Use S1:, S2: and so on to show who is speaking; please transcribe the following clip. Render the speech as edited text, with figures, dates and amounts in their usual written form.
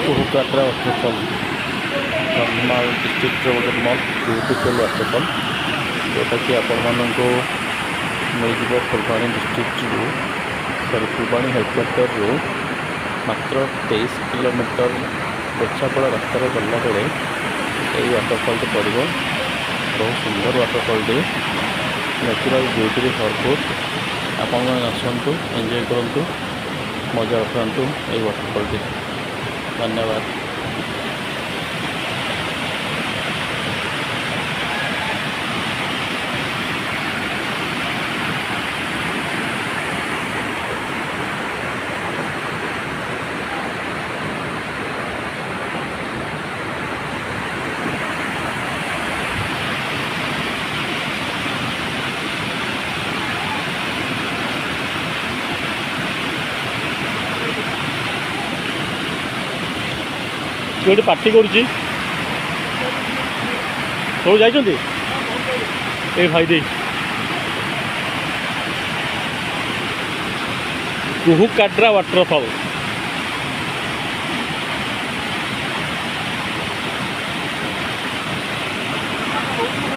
S1: कुहुकाट्रा waterfall Kandhamal district गोटे beautiful waterfall जोटा कि आपण मिल Phulbani district sorry Phulbani headquarter रू मात्र 23 किलोमीटर बेछापड़ा रास्त गला बेले यही वाटरफल टी पड़ो। बहुत सुंदर वाटरफल टी नेचुरल ब्यूटी भरपूर। आपण आसतु एंजॉय करूँ मजा उठातु यही वाटरफल टी। धन्यवाद।
S2: गोटे पार्टी करुच्ची सब जाइए ए भाई दे कुहुकाट्रा वाटरफल।